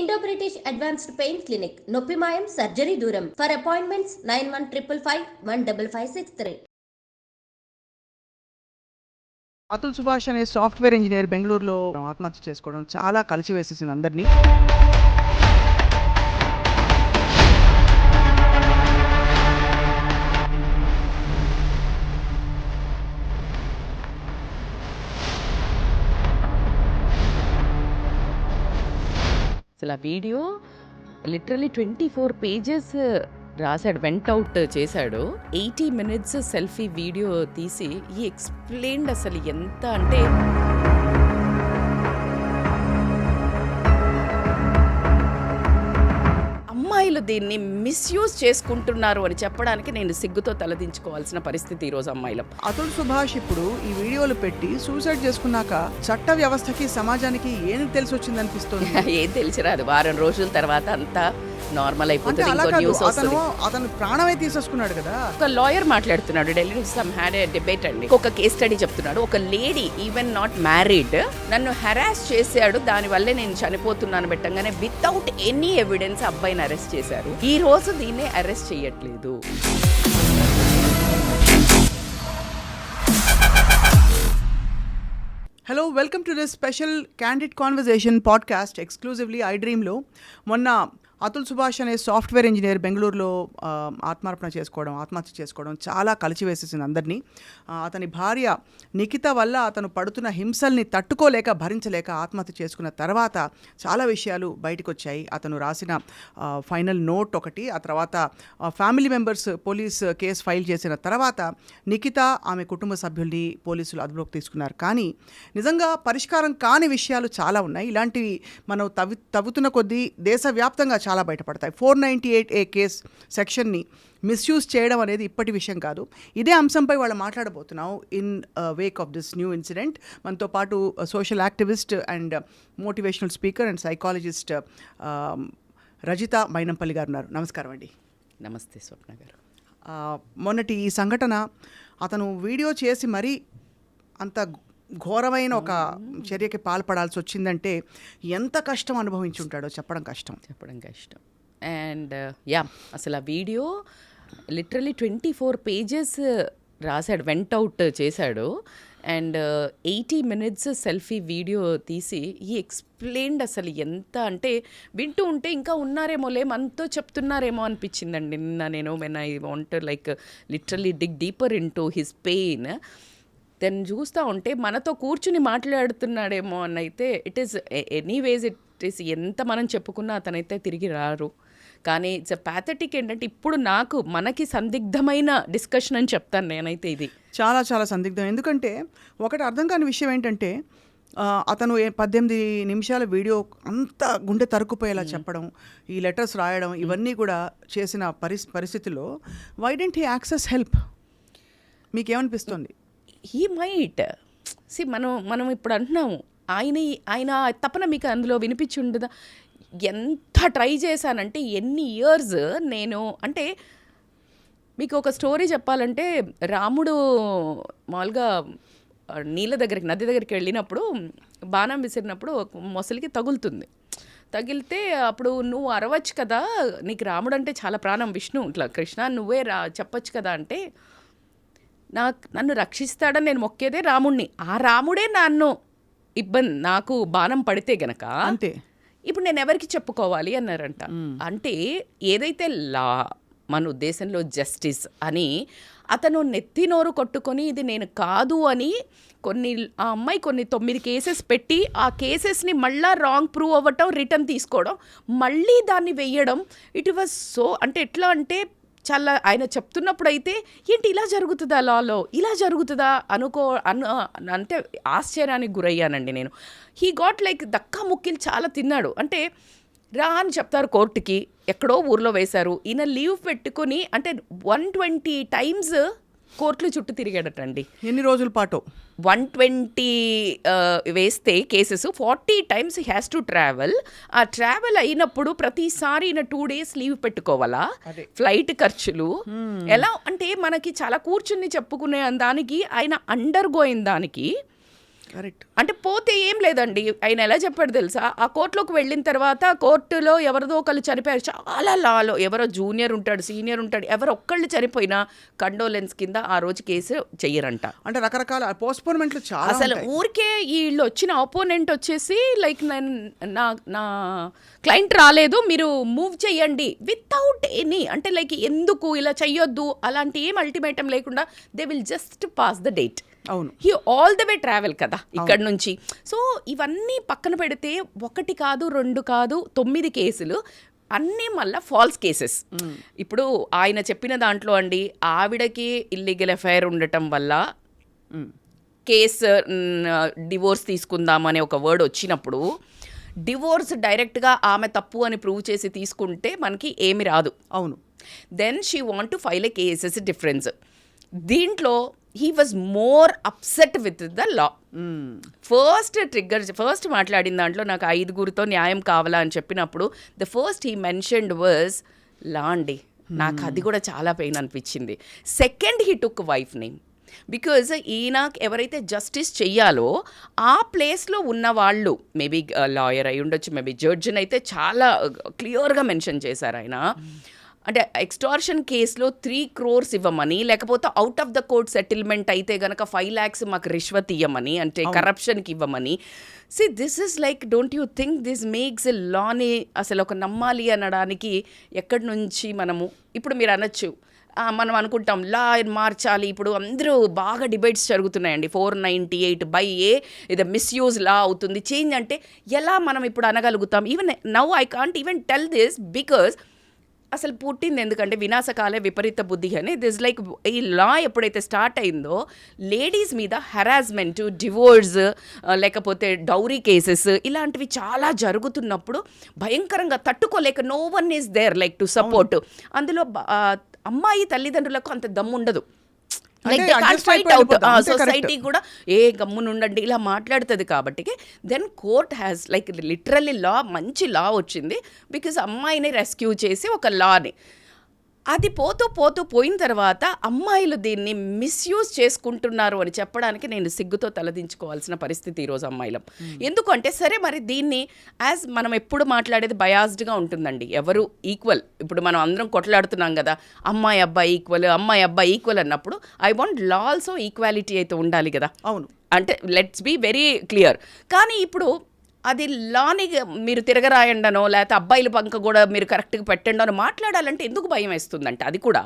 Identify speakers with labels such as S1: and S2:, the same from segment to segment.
S1: Indo-British Advanced Pain Clinic, Noppimayam Surgery Duram. For appointments 9155515563.
S2: Atul Subhash అనే software engineer బెంగళూరులో ఆత్మహత్య చేసుకోవడం చాలా కలిసివేసేసింది అందరినీ.
S3: అసలు ఆ వీడియో లిటరలీ 24 పేజెస్ రాశాడు, వెంట్ అవుట్ చేశాడు. 80 minutes సెల్ఫీ వీడియో తీసి ఈ ఎక్స్ప్లెయిన్డ్ అసలు ఎంత అంటే అమ్మాయిలు దీన్ని మిస్యూజ్ చేసుకుంటున్నారు అని చెప్పడానికి నేను సిగ్గుతో తలదించుకోవాల్సిన పరిస్థితి ఈరోజు అమ్మాయిలు.
S2: అతుల్ సుభాష్ ఇప్పుడు ఈ వీడియోలు పెట్టి సూసైడ్ చేసుకున్నాక చట్ట వ్యవస్థకి సమాజానికి ఏం తెలిసి వచ్చింది అనిపిస్తుంది.
S3: ఏం తెలిసిరాదు, వారం రోజుల తర్వాత అంతా నార్మల్ అయిపోతుంది. ఇంకో న్యూస్ వస్తుంది.
S2: అతను ప్రాణమే తీసేసుకున్నాడు కదా.
S3: ఒక లాయర్ మాట్లాడుతున్నాడు, Delhi some had a debate అండి. ఒక కేస్ స్టడీ చెప్తున్నాడు. ఒక లేడీ ఈవెన్ నాట్ మ్యారీడ్ నన్ను హెరాస్ చేశాడు, దానివల్లే నేను చనిపోతున్నాను పెట్టంగానే వితౌట్ ఎనీ ఎవిడెన్స్ అబ్బాయిని అరెస్ట్ చేశారు. ఈ రోజు దీన్ని అరెస్ట్ చేయట్లేదు.
S2: Hello, welcome to this special candid conversation podcast exclusively ఐ డ్రీమ్లో. మొన్న అతుల్ సుభాష్ అనే సాఫ్ట్వేర్ ఇంజనీర్ బెంగళూరులో ఆత్మహత్య చేసుకోవడం చాలా కలిసివేసేసింది అందరినీ. అతని భార్య నిఖిత వల్ల అతను పడుతున్న హింసల్ని తట్టుకోలేక భరించలేక ఆత్మహత్య చేసుకున్న తర్వాత చాలా విషయాలు బయటకు వచ్చాయి. అతను రాసిన ఫైనల్ నోట్ ఒకటి, ఆ తర్వాత family members police case file చేసిన తర్వాత నిఖిత ఆమె కుటుంబ సభ్యుల్ని పోలీసులు అదుపులోకి తీసుకున్నారు. కానీ నిజంగా పరిష్కారం కాని విషయాలు చాలా ఉన్నాయి. ఇలాంటివి మనం తవ్వుతున్న కొద్దీ దేశవ్యాప్తంగా చాలా బయటపడతాయి. 498A కేస్ సెక్షన్ని మిస్యూజ్ చేయడం అనేది ఇప్పటి విషయం కాదు. ఇదే అంశంపై వాళ్ళు మాట్లాడబోతున్నాం in Wake of this new incident. మనతో పాటు social activist and motivational speaker and psychologist Rajitha Mynampally గారు ఉన్నారు. నమస్కారం అండి.
S3: నమస్తే స్వప్న గారు.
S2: మొన్నటి ఈ సంఘటన అతను వీడియో చేసి మరీ అంత ఘోరమైన ఒక చర్యకి పాల్పడాల్సి వచ్చిందంటే ఎంత కష్టం అనుభవించి ఉంటాడో చెప్పడం కష్టం.
S3: అండ్ అసలు ఆ వీడియో లిటరలీ 24 పేజెస్ రాశాడు, వెంట్ అవుట్ చేశాడు. అండ్ 80 minutes సెల్ఫీ వీడియో తీసి ఈ ఎక్స్ప్లెయిన్డ్ అసలు ఎంత అంటే వింటూ ఉంటే ఇంకా ఉన్నారేమోలే మనతో చెప్తున్నారేమో అనిపించిందండి నిన్న నేను when I want like literally dig deeper into his pain. Then చూస్తూ ఉంటే మనతో కూర్చుని మాట్లాడుతున్నాడేమో అని అయితే it is anyways it is ఎంత మనం చెప్పుకున్నా అతనైతే తిరిగి రారు. కానీ ఇట్స్ ప్యాథటిక్. ఏంటంటే ఇప్పుడు మనకి సందిగ్ధమైన డిస్కషన్ అని చెప్తాను నేనైతే. ఇది
S2: చాలా చాలా సందిగ్ధం. ఎందుకంటే ఒకటి అర్థం కాని విషయం ఏంటంటే అతను 18 నిమిషాల వీడియో అంత గుండె తరుక్కుపోయేలా చెప్పడం, ఈ లెటర్స్ రాయడం, ఇవన్నీ కూడా చేసిన పరిస్థితిలో why don't he access help? మీకేమనిపిస్తుంది?
S3: హీ మైట్ మనం ఇప్పుడు అంటున్నాము ఆయన తపన మీకు అందులో వినిపించి ఉండదా? ఎంత ట్రై చేశానంటే ఎన్ని ఇయర్స్ నేను అంటే మీకు ఒక స్టోరీ చెప్పాలంటే, రాముడు మామూలుగా నది దగ్గరికి వెళ్ళినప్పుడు బాణం విసిరినప్పుడు మొసలికి తగిలితే అప్పుడు నువ్వు అరవచ్చు కదా, నీకు రాముడు అంటే చాలా ప్రాణం, విష్ణు ఇట్లా కృష్ణ నువ్వే చెప్పచ్చు కదా అంటే, నన్ను రక్షిస్తాడని నేను మొక్కేదే రాముడిని, ఆ రాముడే నాకు బాణం పడితే గనక
S2: అంతే,
S3: ఇప్పుడు నేను ఎవరికి చెప్పుకోవాలి అన్నారంట. అంటే ఏదైతే మన ఉద్దేశంలో జస్టిస్ అని అతను నెత్తి నోరు కొట్టుకొని ఇది నేను కాదు అని ఆ అమ్మాయి 9 కేసెస్ పెట్టి ఆ కేసెస్ని మళ్ళీ రాంగ్ ప్రూవ్ అవ్వటం, రిటర్న్ తీసుకోవడం, మళ్ళీ దాన్ని వెయ్యడం, ఇట్ వాజ్ సో అంటే ఎట్లా అంటే చాలా ఆయన చెప్తున్నప్పుడు అయితే ఏంటి ఇలా జరుగుతుందా, లాలో ఇలా జరుగుతుందా అంటే ఆశ్చర్యానికి గురయ్యానండి నేను. హీ గాట్ లైక్ దక్కా ముక్కిలు చాలా తిన్నాడు. అంటే రా అని చెప్తారు కోర్టుకి, ఎక్కడో ఊర్లో వేశారు, ఈయన లీవ్ పెట్టుకుని అంటే 120 times కోర్టులు చుట్టూ తిరిగాడటండి.
S2: ఎన్ని రోజుల పాటు?
S3: 120 వేస్తే cases 40 times has to travel. ఆ ట్రావెల్ అయినప్పుడు ప్రతిసారి 2 days లీవ్ పెట్టుకోవాలా, ఫ్లైట్ ఖర్చులు ఎలా అంటే మనకి చాలా కూర్చుని చెప్పుకునే దానికి ఆయన అండర్ గోయిన దానికి
S2: కరెక్ట్.
S3: అంటే పోతే ఏం లేదండి. ఆయన ఎలా చెప్పాడు తెలుసా, ఆ కోర్టులోకి వెళ్ళిన తర్వాత కోర్టులో ఎవరిదో ఒకళ్ళు చనిపోయారు, చాలా లాలో ఎవరో జూనియర్ ఉంటాడు, సీనియర్ ఉంటాడు, ఎవరో ఒక్కళ్ళు చనిపోయినా కండోలెన్స్ కింద ఆ రోజు కేసు చెయ్యరంట.
S2: అంటే రకరకాల పోస్ట్పోన్మెంట్లు చాలా
S3: అసలు ఊరికే వీళ్ళు వచ్చిన ఆపోనెంట్ వచ్చేసి లైక్ నా క్లయింట్ రాలేదు, మీరు మూవ్ చేయండి వితౌట్ ఎనీ, అంటే లైక్ ఎందుకు ఇలా చెయ్యొద్దు అలాంటి ఏం అల్టిమేటం లేకుండా they will just pass the date.
S2: అవును,
S3: he all the way travel కదా ఇక్కడ నుంచి. సో ఇవన్నీ పక్కన పెడితే 1 కాదు 2 కాదు 9 కేసులు అన్నీ మళ్ళీ ఫాల్స్ కేసెస్. ఇప్పుడు ఆయన చెప్పిన దాంట్లో అండి, ఆవిడకి ఇల్లీగల్ అఫైర్ ఉండటం వల్ల కేసు డివోర్స్ తీసుకుందామనే ఒక వర్డ్ వచ్చినప్పుడు డివోర్స్ డైరెక్ట్గా ఆమె తప్పు అని ప్రూవ్ చేసి తీసుకుంటే మనకి ఏమి రాదు.
S2: అవును.
S3: Then she want to file a cases difference. దీంట్లో he was more upset with the law. First మాట్లాడిన దాంట్లో నాకు 5గురితో న్యాయం కావాలా అని చెప్పినప్పుడు the first he mentioned was law అండి. నాకు అది కూడా చాలా పెయిన్ అనిపించింది. Second he took wife name, because ఈయన ఎవరైతే జస్టిస్ చెయ్యాలో ఆ ప్లేస్లో ఉన్న వాళ్ళు, మేబీ లాయర్ అయి ఉండొచ్చు, మేబీ జడ్జిని అయితే చాలా క్లియర్గా మెన్షన్ చేశారు ఆయన. అంటే ఎక్స్టార్షన్ కేసులో 3 crores ఇవ్వమని, లేకపోతే out of the court settlement అయితే కనుక 5 lakhs మాకు రిష్వత్ ఇవ్వమని, అంటే కరప్షన్కి ఇవ్వమని. See this is like, don't you think this makes a లాని అసలు ఒక నమ్మాలి అనడానికి ఎక్కడి నుంచి మనము ఇప్పుడు మీరు అనొచ్చు, మనం అనుకుంటాం లా మార్చాలి, ఇప్పుడు అందరూ బాగా డిబేట్స్ జరుగుతున్నాయండి, 498/A ఇది మిస్యూజ్ లా అవుతుంది, చేంజ్ అంటే ఎలా మనం ఇప్పుడు అనగలుగుతాం? Even now I can't even tell this because అసలు పుట్టింది ఎందుకంటే వినాశకాలే విపరీత బుద్ధి అని. దిస్ లైక్ ఈ లా ఎప్పుడైతే స్టార్ట్ అయిందో లేడీస్ మీద హెరాస్మెంట్, డివోర్స్, లేకపోతే డౌరీ కేసెస్ ఇలాంటివి చాలా జరుగుతున్నప్పుడు భయంకరంగా తట్టుకోలేక no one is there like to support. అందులో అమ్మాయి తల్లిదండ్రులకు అంత దమ్ము ఉండదు. సొసైటీ కూడా ఏ గమ్మునుండండి ఇలా మాట్లాడుతుంది. కాబట్టి then court has like literally law, మంచి లా వచ్చింది బికాజ్ అమ్మాయిని రెస్క్యూ చేసి ఒక లాని. అది పోయిన తర్వాత అమ్మాయిలు దీన్ని మిస్యూజ్ చేసుకుంటున్నారు అని చెప్పడానికి నేను సిగ్గుతో తలదించుకోవాల్సిన పరిస్థితి ఈరోజు అమ్మాయిలం. ఎందుకంటే సరే మరి దీన్ని యాజ్ మనం ఎప్పుడు మాట్లాడేది బయాస్డ్గా ఉంటుందండి, ఎవరు ఈక్వల్. ఇప్పుడు మనం అందరం కొట్లాడుతున్నాం కదా, అమ్మాయి అబ్బాయి ఈక్వల్ అన్నప్పుడు I want law also equality అయితే ఉండాలి కదా.
S2: అవును,
S3: అంటే లెట్స్ బీ వెరీ క్లియర్. కానీ ఇప్పుడు అది లాని మీరు తిరగరాయండనో లేకపోతే అబ్బాయిల పంక కూడా మీరు కరెక్ట్గా పెట్టండి అని మాట్లాడాలంటే ఎందుకు భయం వేస్తుందంటే, అది కూడా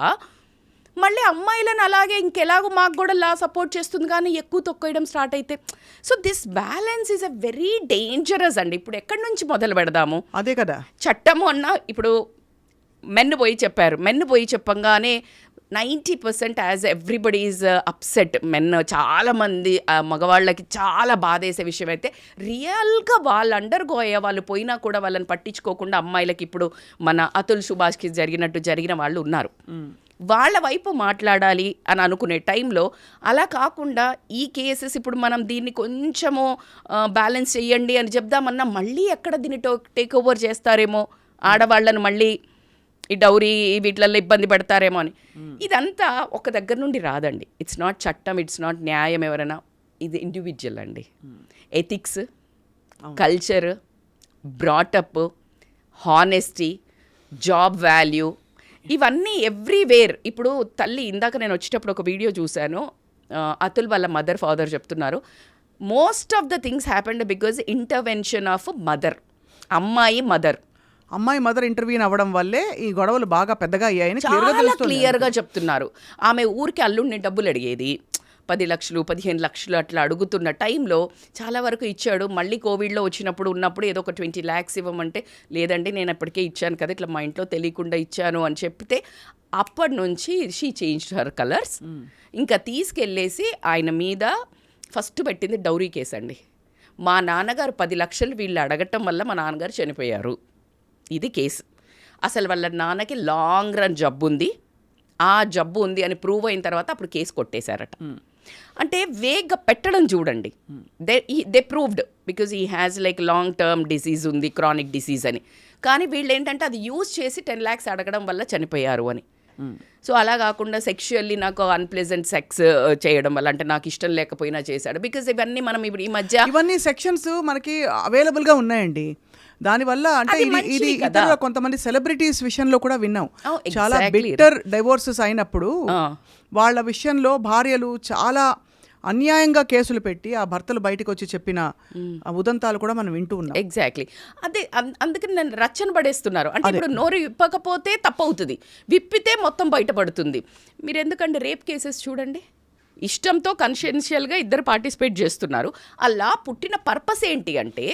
S3: మళ్ళీ అమ్మాయిలను అలాగే ఇంకెలాగో మాకు కూడా లా సపోర్ట్ చేస్తుంది కానీ ఎక్కువ తొక్కేయడం స్టార్ట్ అయితే. So this balance is a very dangerous అండి. ఇప్పుడు ఎక్కడి నుంచి మొదలు పెడదాము?
S2: అదే కదా
S3: చట్టము అన్న, ఇప్పుడు మెన్ను పోయి చెప్పంగానే 90% as everybody is upset. Men చాలామంది మగవాళ్ళకి చాలా బాధేసే విషయం అయితే రియల్గా వాళ్ళు అండర్గో అయ్యే వాళ్ళు పోయినా కూడా వాళ్ళని పట్టించుకోకుండా అమ్మాయిలకి ఇప్పుడు మన అతుల్ సుభాష్కి జరిగిన వాళ్ళు ఉన్నారు. వాళ్ళ వైపు మాట్లాడాలి అని అనుకునే టైంలో అలా కాకుండా ఈ కేసెస్ ఇప్పుడు మనం దీన్ని కొంచెము బ్యాలెన్స్ చేయండి అని చెప్దామన్నా మళ్ళీ ఎక్కడ దీన్ని టేక్ ఓవర్ చేస్తారేమో, ఆడవాళ్ళను మళ్ళీ ఈ డౌరీ వీటిల్లో ఇబ్బంది పెడతారేమో అని. ఇదంతా ఒక దగ్గర నుండి రాదండి. ఇట్స్ నాట్ చట్టం, ఇట్స్ నాట్ న్యాయం ఎవరైనా, ఇది ఇండివిజువల్ అండి. Ethics, culture, brought up, honesty, job value, ఇవన్నీ ఎవ్రీవేర్. ఇప్పుడు తల్లి, ఇందాక నేను వచ్చేటప్పుడు ఒక వీడియో చూశాను, అతుల్ వాళ్ళ ఫాదర్ చెప్తున్నారు, most of the things happened because intervention of అమ్మాయి మదర్ ఇంటర్వ్యూన్ అవ్వడం వల్లే ఈ గొడవలు బాగా పెద్దగా అయ్యాయని చాలా క్లియర్గా చెప్తున్నారు. ఆమె ఊరికి అల్లుడిని డబ్బులు అడిగేది, 10 లక్షలు 15 లక్షలు అట్లా అడుగుతున్న టైంలో చాలా వరకు ఇచ్చాడు. మళ్ళీ కోవిడ్లో ఉన్నప్పుడు ఏదో ఒక 20 lakhs ఇవ్వమంటే లేదండి నేను అప్పటికే ఇచ్చాను కదా, ఇట్లా మా ఇంట్లో తెలియకుండా ఇచ్చాను అని చెప్తే అప్పటి నుంచి షీ చేంజ్డ్ హర్ కలర్స్. ఇంకా తీసుకెళ్ళేసి ఆయన మీద ఫస్ట్ పెట్టింది డౌరీ కేసు అండి. మా నాన్నగారు 10 లక్షలు వీళ్ళు అడగటం వల్ల మా నాన్నగారు చనిపోయారు, ఇది కేసు. అసలు వాళ్ళ నాన్నకి లాంగ్ రన్ జబ్బు ఉంది, ఆ జబ్బు ఉంది అని ప్రూవ్ అయిన తర్వాత అప్పుడు కేసు కొట్టేశారట. అంటే వేగ్గా పెట్టడం చూడండి. They proved because he has like long term disease ఉంది, క్రానిక్ డిసీజ్ అని. కానీ వీళ్ళు ఏంటంటే అది యూజ్ చేసి 10 lakhs అడగడం వల్ల చనిపోయారు అని. సో అలా కాకుండా సెక్షువల్లీ నాకు అన్ప్లెజెంట్ సెక్స్ చేయడం వల్ల, అంటే నాకు ఇష్టం లేకపోయినా చేశాడు. బికాజ్ ఇవన్నీ మనం ఇప్పుడు ఈ మధ్య
S2: ఇవన్నీ సెక్షన్స్ మనకి అవైలబుల్ గా ఉన్నాయండి. దానివల్ల అంటే ఇది ఇతరుల కొంతమంది సెలబ్రిటీస్ విషయంలో కూడా విన్నాం. చాలా బిట్టర్ డైవోర్సెస్ అయినప్పుడు వాళ్ళ విషయంలో భార్యలు చాలా అన్యాయంగా కేసులు పెట్టి ఆ భర్తలు బయటకు వచ్చి చెప్పిన ఉదంతాలు కూడా మనం వింటూ ఉన్నాం.
S3: ఎగ్జాక్ట్లీ అదే. అందుకని నన్ను రచ్చన పడేస్తున్నారు. అంటే ఇప్పుడు నోరు విప్పకపోతే తప్పవుతుంది, విప్పితే మొత్తం బయటపడుతుంది. మీరు ఎందుకంటే రేప్ కేసెస్ చూడండి, ఇష్టంతో కన్షియన్షియల్గా ఇద్దరు పార్టిసిపేట్ చేస్తున్నారు. అలా పుట్టిన పర్పస్ ఏంటి అంటే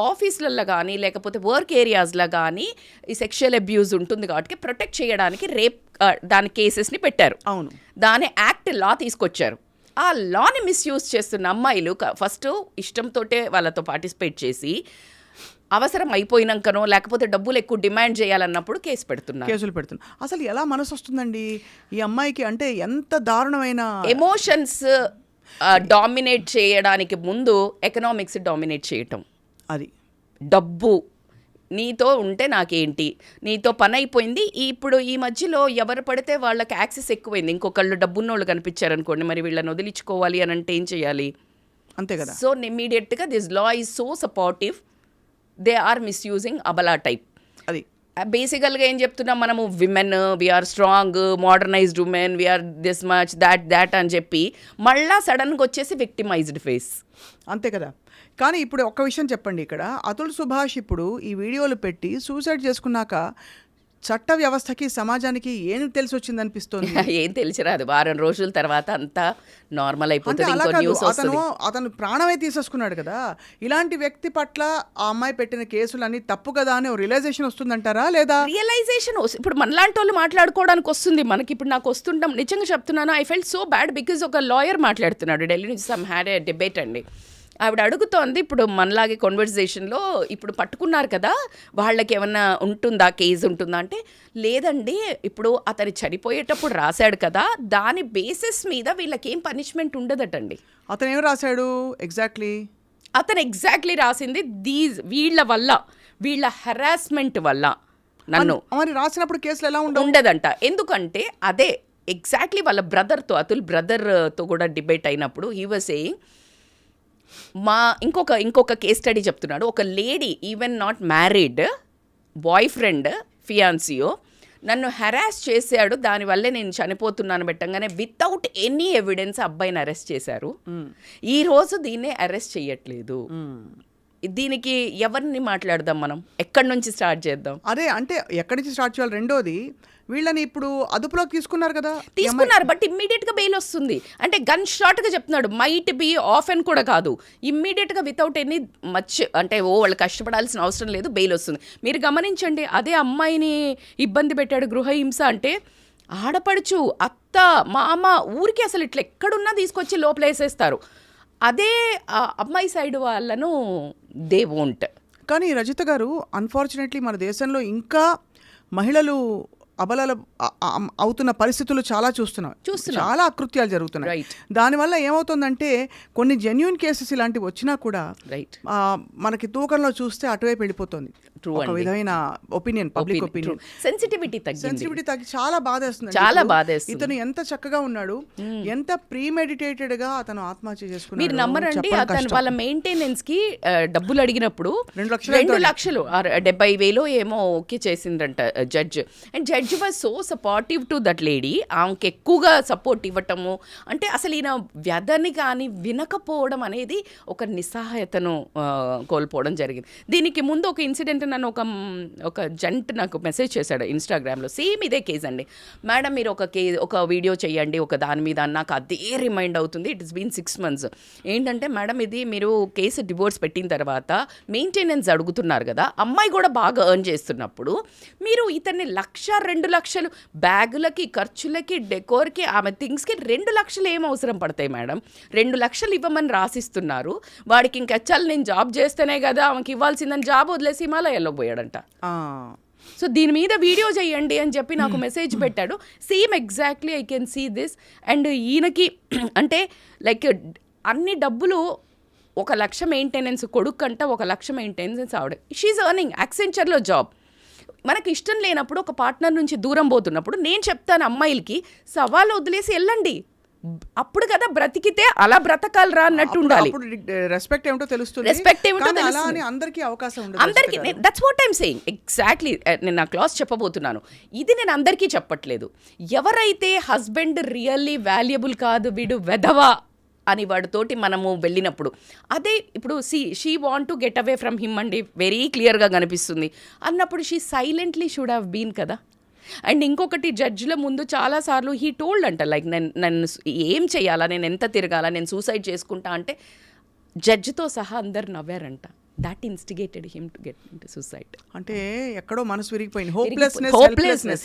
S3: ఆఫీసులలో కానీ లేకపోతే వర్క్ ఏరియాస్లో కానీ ఈ సెక్షువల్ అబ్యూజ్ ఉంటుంది కాబట్టి ప్రొటెక్ట్ చేయడానికి రేప్ దాని కేసెస్ని పెట్టారు.
S2: అవును,
S3: దాని యాక్ట్ లా తీసుకొచ్చారు. ఆ లాని మిస్యూజ్ చేస్తున్న అమ్మాయిలు ఫస్ట్ ఇష్టంతోటే వాళ్ళతో పార్టిసిపేట్ చేసి అవసరం అయిపోయినాకనో లేకపోతే డబ్బులు ఎక్కువ డిమాండ్ చేయాలన్నప్పుడు కేసులు పెడుతున్నారు.
S2: అసలు ఎలా మనసు వస్తుందండి ఈ అమ్మాయికి? అంటే ఎంత దారుణమైన
S3: ఎమోషన్స్ డామినేట్ చేయడానికి ముందు ఎకనామిక్స్ డామినేట్ చేయటం.
S2: అది
S3: డబ్బు నీతో ఉంటే నాకేంటి, నీతో పని అయిపోయింది. ఇప్పుడు ఈ మధ్యలో ఎవరు పడితే వాళ్ళకి యాక్సెస్ ఎక్కువైంది. ఇంకొకళ్ళు డబ్బున్నోళ్ళు కనిపించారనుకోండి, మరి వీళ్ళని వదిలించుకోవాలి అని అంటే ఏం చేయాలి?
S2: అంతే కదా.
S3: సో ఇమ్మీడియట్గా this law is so supportive, they are misusing అబలా టైప్.
S2: అది
S3: బేసికల్గా ఏం చెప్తున్నాం మనము, women we are strong, modernised women, we are this much that అని చెప్పి మళ్ళా సడన్గా వచ్చేసి విక్టిమైజ్డ్ ఫేస్.
S2: అంతే కదా. కానీ ఇప్పుడు ఒక్క విషయం చెప్పండి, ఇక్కడ అతుల్ సుభాష్ ఇప్పుడు ఈ వీడియోలు పెట్టి సూసైడ్ చేసుకున్నాక చట్ట వ్యవస్థకి సమాజానికి ఏం తెలిసి వచ్చింది అనిపిస్తుంది?
S3: ఏం తెలిసిరాదు. వారం రోజుల తర్వాత అంతా నార్మల్ అయిపోతుంది.
S2: అతను ప్రాణమే తీసేసుకున్నాడు కదా. ఇలాంటి వ్యక్తి పట్ల ఆ అమ్మాయి పెట్టిన కేసులన్నీ తప్పు కదా అని రియలైజేషన్ వస్తుందంటారా? లేదా
S3: రియలైజేషన్ ఇప్పుడు మనలాంటి వాళ్ళు మాట్లాడుకోవడానికి వస్తుంది మనకి. ఇప్పుడు నాకు వస్తుంటాం, నిజంగా చెప్తున్నాను, I felt so bad because ఒక లాయర్ మాట్లాడుతున్నాడు ఢిల్లీ నుంచి, సమ్ హ్యాడ్ ఏ డిబేట్ అండి. ఆవిడ అడుగుతోంది, ఇప్పుడు మనలాగే కాన్వర్సేషన్లో ఇప్పుడు పట్టుకున్నారు కదా, వాళ్ళకి ఏమన్నా ఉంటుందా, కేసు ఉంటుందా అంటే, లేదండి ఇప్పుడు అతను చనిపోయేటప్పుడు రాశాడు కదా, దాని బేసిస్ మీద వీళ్ళకేం పనిష్మెంట్ ఉండదటండి.
S2: అతను ఏం రాశాడు ఎగ్జాక్ట్లీ?
S3: అతను ఎగ్జాక్ట్లీ రాసింది వీళ్ళ వల్ల, వీళ్ళ హెరాస్మెంట్ వల్ల నన్ను.
S2: మరి రాసినప్పుడు కేసులు ఎలా
S3: ఉండదంట. ఎందుకంటే అదే ఎగ్జాక్ట్లీ వాళ్ళ బ్రదర్తో, అతుల్ బ్రదర్తో కూడా డిబేట్ అయినప్పుడు హీ వాజ్ సేయింగ్, ఇంకొక కేస్ స్టడీ చెప్తున్నాడు. ఒక lady, even not married, boy friend ఫియాన్సియో నన్ను హెరాస్ చేశాడు, దానివల్లే నేను చనిపోతున్నాను పెట్టంగానే వితౌట్ ఎనీ ఎవిడెన్స్ అబ్బాయిని అరెస్ట్ చేశారు. ఈరోజు దీన్నే అరెస్ట్ చేయట్లేదు. దీనికి ఎవరిని మాట్లాడదాం మనం? ఎక్కడి నుంచి స్టార్ట్ చేద్దాం?
S2: అదే అంటే ఎక్కడి నుంచి స్టార్ట్ చేయాలి? రెండోది, వీళ్ళని ఇప్పుడు అదుపులోకి తీసుకున్నారు కదా,
S3: తీసుకున్నారు, బట్ ఇమ్మీడియట్గా బెయిల్ వస్తుంది. అంటే గన్ షాట్గా చెప్తున్నాడు, మైట్ బి ఆఫ్ అని కూడా కాదు, ఇమ్మీడియట్గా వితౌట్ ఎనీ మచ్ అంటే వాళ్ళు కష్టపడాల్సిన అవసరం లేదు, బెయిల్ వస్తుంది. మీరు గమనించండి, అదే అమ్మాయిని ఇబ్బంది పెట్టాడు, గృహహింస అంటే ఆడపడుచు, అత్త, మామ, ఊరికి అసలు ఇట్లా ఎక్కడున్నా తీసుకొచ్చి లోపల వేసేస్తారు. అదే అమ్మాయి సైడ్ వాళ్ళను దే వోంట్.
S2: కానీ రజిత గారు, అన్ఫార్చునేట్లీ మన దేశంలో ఇంకా మహిళలు అబలాలు అవుతున్న పరిస్థితులు చాలా చూస్తున్నాం. చాలా అకృత్యాలు జరుగుతున్నాయి. దానివల్ల ఏమవుతుందంటే కొన్ని జెన్యూన్ కేసెస్ ఇలాంటివి వచ్చినా కూడా మనకి తూకంలో చూస్తే అటువైపు వెళ్ళిపోతుంది. ఒక విధమైన ఒపీనియన్, పబ్లిక్ ఒపీనియన్,
S3: సెన్సిటివిటీ
S2: తగ్గి చాలా బాధేస్తుంది.
S3: చాలా బాధేస్తుంది.
S2: ఇతను ఎంత చక్కగా ఉన్నాడు, ఎంత ప్రీమెడిటేటెడ్ గా అతను ఆత్మహత్య చేసుకున్నాడు.
S3: మీరు నమ్మరండి, అతను వాళ్ళ మెయింటెనెన్స్ కి డబ్బులు అడిగినప్పుడు 2 లక్షలు 70,000 ఏమో ఓకే చేసిందంట judge. And judge was so supportive to that lady. ఆమెకి ఎక్కువగా సపోర్ట్ ఇవ్వటము, అంటే అసలు ఈయన వ్యధని కానీ వినకపోవడం అనేది ఒక నిస్సహాయతను కోల్పోవడం జరిగింది. దీనికి ముందు ఒక ఇన్సిడెంట్ నన్ను ఒక జంట్ నాకు మెసేజ్ చేశాడు ఇన్స్టాగ్రామ్లో, సేమ్ ఇదే కేసు అండి. మేడం మీరు ఒక వీడియో చేయండి ఒక దాని మీద, నాకు అదే రిమైండ్ అవుతుంది. It is been 6 months. ఏంటంటే మేడం ఇది మీరు కేసు డివోర్స్ పెట్టిన తర్వాత మెయింటెనెన్స్ అడుగుతున్నారు కదా, అమ్మాయి కూడా బాగా ఎర్న్ చేస్తున్నప్పుడు మీరు ఇతన్ని 1,00,000 2 లక్షలు బ్యాగులకి, ఖర్చులకి, డెకోర్కి, ఆమె థింగ్స్కి 2 లక్షలు ఏం అవసరం పడతాయి మేడం? 2 లక్షలు ఇవ్వమని రాసిస్తున్నారు. వాడికి ఇంకెచ్చాలి నేను జాబ్ చేస్తేనే కదా ఆమెకి ఇవ్వాల్సిందని జాబ్ వదిలేసి హిమాలయాల్లో పోయాడంట. సో దీని మీద వీడియో చేయండి అని చెప్పి నాకు మెసేజ్ పెట్టాడు. Same exactly I can see this. And ఈయనకి అంటే లైక్ అన్ని డబ్బులు 1 లక్ష మెయింటెనెన్స్ కొడుకు అంట, 1 లక్ష మెయింటెనెన్స్ ఆవిడ. షీఈ్ ఎర్నింగ్ యాక్సెంచర్లో జాబ్. మనకు ఇష్టం లేనప్పుడు ఒక పార్ట్నర్ నుంచి దూరం పోతున్నప్పుడు నేను చెప్తాను అమ్మాయిలకి సవాలు వదిలేసి వెళ్ళండి, అప్పుడు కదా బ్రతికితే అలా బ్రతకాలరా అన్నట్టు ఉండాలి.
S2: రెస్పెక్ట్ ఏమిటో తెలుస్తుంది,
S3: రెస్పెక్ట్ ఏమిటో
S2: కానీ
S3: తెలుస్తుంది.
S2: అలా అని అందరికీ అవకాశం ఉండదు.
S3: అందరికీ that's what I'm saying exactly. నేను నా క్లాస్ చెప్పబోతున్నాను, ఇది నేను అందరికీ చెప్పట్లేదు. ఎవరైతే హస్బెండ్ రియల్లీ వాల్యుబుల్ కాదు, వీడు వెధవా అని వాడితోటి మనము వెళ్ళినప్పుడు, అదే ఇప్పుడు she want to get away from him అండి, వెరీ క్లియర్గా కనిపిస్తుంది అన్నప్పుడు she silently should have been కదా. అండ్ ఇంకొకటి, జడ్జిల ముందు చాలాసార్లు హీ టోల్డ్ అంట, లైక్ నన్ను ఏం చేయాలా, నేను ఎంత తిరగాల, నేను సూసైడ్ చేసుకుంటా అంటే జడ్జితో సహా అందరు నవ్వారంట. That instigated him to get into suicide.
S2: అంటే ఎక్కడో మనసు విరిగిపోయింది,
S3: హోప్లెస్నెస్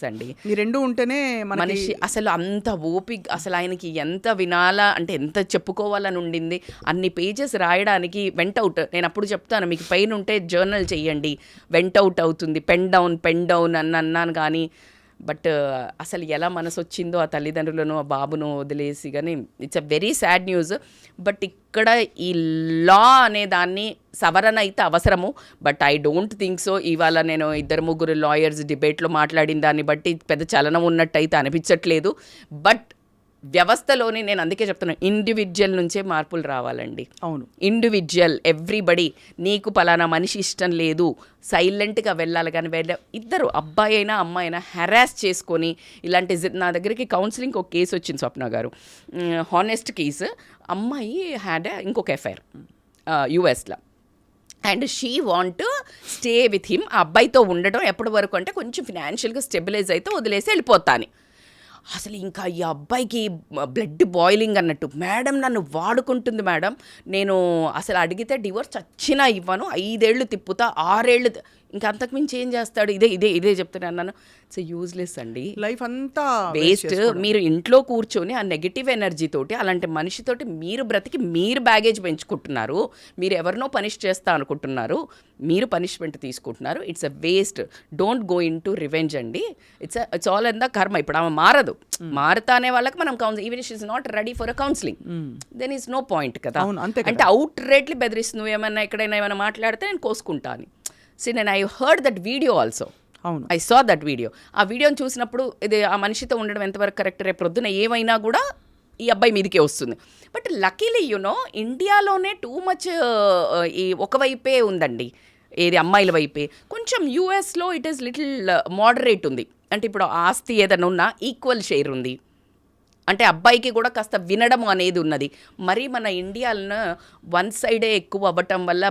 S3: అండి.
S2: ఈ రెండు ఉంటేనే
S3: మనిషి అసలు అంత ఓపిక, అసలు ఆయనకి ఎంత వినాలా అంటే ఎంత చెప్పుకోవాలని ఉండింది, అన్ని పేజెస్ రాయడానికి వెంట్ అవుట్. నేను అప్పుడు చెప్తాను, మీకు పెయిన్ ఉంటే జర్నల్ చెయ్యండి, వెంట్ అవుట్ అవుతుంది, పెన్ డౌన్ అన్నాను. కానీ బట్ అసలు ఎలా మనసు వచ్చిందో ఆ తల్లిదండ్రులను ఆ బాబును వదిలేసి. కానీ it's a very sad news. But ఇక్కడ ఈ లా అనే దాన్ని సవరణ అయితే అవసరము, but I don't think so. ఇవాళ నేను 2-3 లాయర్స్ డిబేట్లో మాట్లాడిన దాన్ని బట్టి పెద్ద చలనం ఉన్నట్టు అయితే అనిపించట్లేదు. బట్ వ్యవస్థలోని నేను అందుకే చెప్తున్నాను, ఇండివిజువల్ నుంచే మార్పులు రావాలండి.
S2: అవును,
S3: ఇండివిజువల్ ఎవ్రీబడి. నీకు పలానా మనిషి ఇష్టం లేదు, సైలెంట్గా వెళ్ళాలి. కానీ ఇద్దరు అబ్బాయి అయినా అమ్మాయి అయినా హెరాస్ చేసుకొని ఇలాంటి నా దగ్గరికి కౌన్సిలింగ్ ఒక కేసు వచ్చింది స్వప్న గారు, హానెస్ట్ కేసు. అమ్మాయి హ్యాడ్ ఇంకొక ఎఫ్ఐఆర్ యుఎస్లో, and she want stay with him. ఆ అబ్బాయితో ఉండటం ఎప్పటి వరకు అంటే కొంచెం ఫినాన్షియల్గా స్టెబిలైజ్ అయితే వదిలేసి వెళ్ళిపోతాను. అసలు ఇంకా ఈ అబ్బాయికి బ్లడ్ బాయిలింగ్ అన్నట్టు, మేడం నన్ను వాడుకుంటుంది మేడం, నేను అసలు అడిగితే డివోర్స్ చచ్చినా ఇవ్వను, 5 ఏళ్ళు తిప్పుతా, 6 ఏళ్ళు, ఇంకా అంతకుమించి ఏం చేస్తాడు, ఇదే చెప్తాను అన్నాను. ఇట్స్ యూజ్లెస్ అండి,
S2: లైఫ్ అంతా
S3: వేస్ట్. మీరు ఇంట్లో కూర్చొని ఆ నెగిటివ్ ఎనర్జీ తోటి అలాంటి మనిషితోటి మీరు బ్రతికి మీరు బ్యాగేజ్ పెంచుకుంటున్నారు, మీరు ఎవరినో పనిష్ చేస్తా అనుకుంటున్నారు, మీరు పనిష్మెంట్ తీసుకుంటున్నారు. It's a waste. Don't go into revenge అండి. It's all in the karma. ఇప్పుడు ఆమె మారదు, మారుతా అనే వాళ్ళకి మనం even she is not ready for a counselling, then is no point కదా. అంటే అవుట్ రేట్లీ బెదిరిస్తు, నువ్వు ఏమన్నా ఎక్కడైనా ఏమైనా మాట్లాడితే నేను కోసుకుంటా అని. See, and I heard that video also.
S2: అవును,
S3: I saw that video. ఆ వీడియోని చూసినప్పుడు ఇది ఆ మనిషితో ఉండడం ఎంతవరకు కరెక్ట్, రేపు ప్రొద్దున ఏమైనా కూడా ఈ అబ్బాయి మీదకే వస్తుంది. బట్ లక్కీలీ ఇండియాలోనే టూ మచ్ ఈ ఒకవైపే ఉందండి, ఏది అమ్మాయిల వైపే. కొంచెం యూఎస్లో ఇట్ ఈస్ లిటిల్ మోడరేట్ ఉంది. అంటే ఇప్పుడు ఆస్తి ఏదైనా ఉన్నా ఈక్వల్ షేర్ ఉంది, అంటే అబ్బాయికి కూడా కాస్త వినడం అనేది ఉన్నది. మరి మన ఇండియాలో వన్ సైడే ఎక్కువ అవ్వటం వల్ల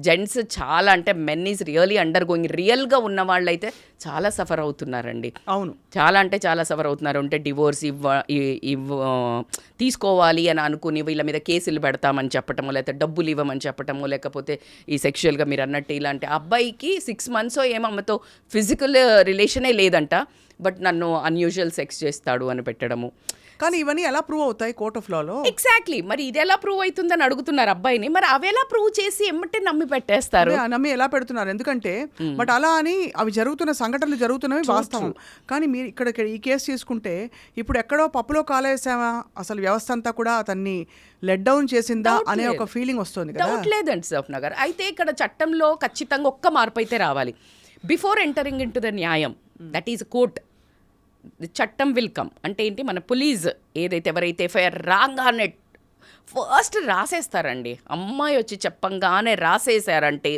S3: జెంట్స్ చాలా, అంటే men is really under going, రియల్గా ఉన్న వాళ్ళైతే చాలా సఫర్ అవుతున్నారండి.
S2: అవును,
S3: చాలా అంటే చాలా సఫర్ అవుతున్నారు. అంటే డివోర్స్ తీసుకోవాలి అని అనుకుని వీళ్ళ మీద కేసులు పెడతామని చెప్పటము, లేకపోతే డబ్బులు ఇవ్వమని చెప్పటము, లేకపోతే ఈ సెక్షువల్గా మీరు అన్నట్టు ఇలాంటి. అబ్బాయికి 6 months ఏమమ్మతో ఫిజికల్ రిలేషనే లేదంట, బట్ నన్ను అన్యూజువల్ సెక్స్ చేస్తాడు అని పెట్టడము.
S2: కానీ ఇవన్నీ ఎలా ప్రూవ్ అవుతాయి కోర్ట్ ఆఫ్ లాలో?
S3: ఎగ్జాక్ట్లీ. మరి ఇది ఎలా ప్రూవ్ అవుతుందని అడుగుతున్నారు అబ్బాయిని. మరి అవి ఎలా ప్రూవ్ చేసి ఎమ్మటే నమ్మి పెట్టేస్తారు?
S2: నమ్మి ఎలా పెడుతున్నారు? ఎందుకంటే బట్ అలా అని అవి జరుగుతున్న సంఘటనలు జరుగుతున్నవి వాస్తవం. కానీ మీరు ఇక్కడ ఈ కేసు తీసుకుంటే ఇప్పుడు ఎక్కడో పప్పులో కాలేసామా, అసలు వ్యవస్థ అంతా కూడా అతన్ని లెట్ డౌన్ చేసిందా అనే ఒక ఫీలింగ్ వస్తుంది కదా.
S3: డౌట్ లేదండి స్వప్న గారు. అయితే ఇక్కడ చట్టంలో ఖచ్చితంగా ఒక్క మార్పు అయితే రావాలి. Before entering in to the న్యాయం, దట్ ఈస్ కోర్ట్, చట్టం విల్ కమ్. అంటే ఏంటి, మన పోలీస్ ఏదైతే ఎవరైతే ఎఫ్ఐఆర్ రాగానే ఫస్ట్ రాసేస్తారండి, అమ్మాయి వచ్చి చెప్పంగానే రాసేసారంటే